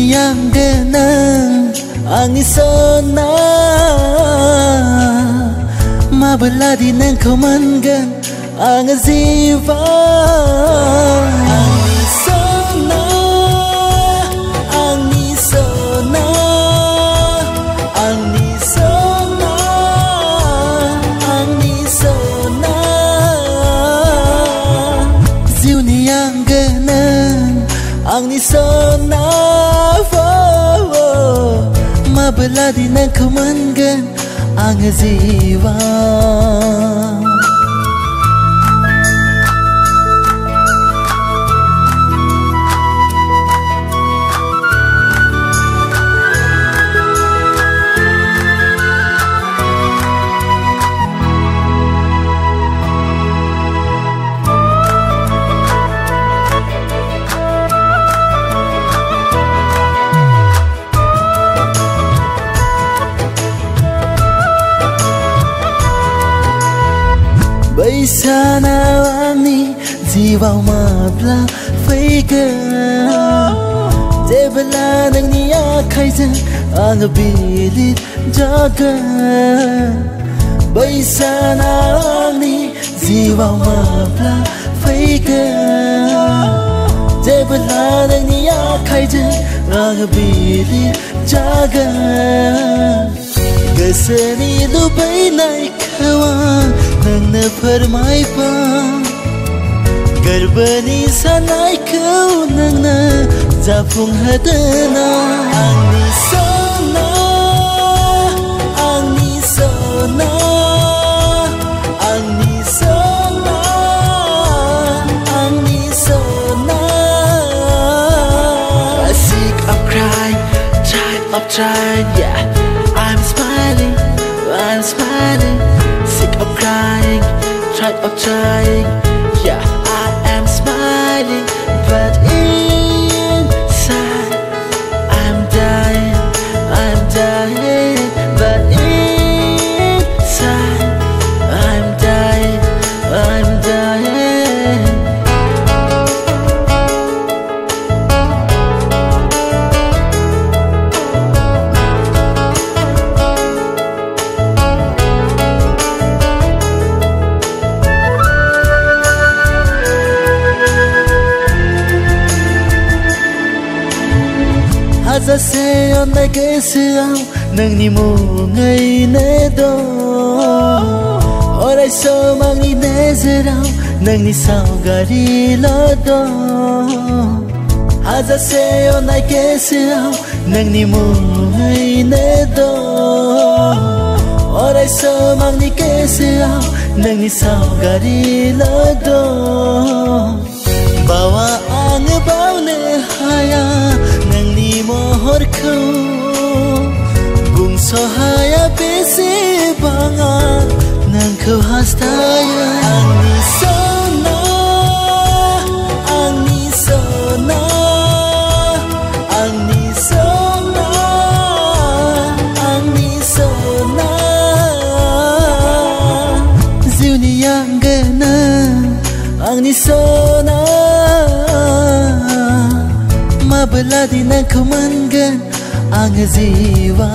yang genang angin sona mabeladi nang komangan ang ziva angin sona angin sona angin sona angin sona ziuni yang genang angin sona mabeladi nang komangan ang ziva Sana ani jiwa mabla faiga Debla nang niya kaizen ang bilit jaga Sana ani jiwa mabla faiga Debla nang niya kaizen ang bilit jaga Gasani lubai naik kawan nang na permai pa Garbani sanai kau nang na Zapung hadana Angni sona Angni sona Angni sona Angni sona I sick of crying Tired of trying Yeah I'm smiling Sick of crying, tired of trying. Yeah, I am smiling, but inside I'm dying, but inside I'm dying. Haza se on na kesiao nang ni mo ngay ne do Oray so mang ni nezerao nang ni sao gari lo do Haza se on na kesiao nang ni mo ngay ne do Oray so mang ni kesiao nang ni sao gari lo do Bawa ang baw ne haya nang ni mohor ko Bung sahaya besi banga nang ko hastaya Angni sona Angni sona Angni sona Angni sona Ziuni yang genang Angni sona Mabeladi nang komangan ang ziwa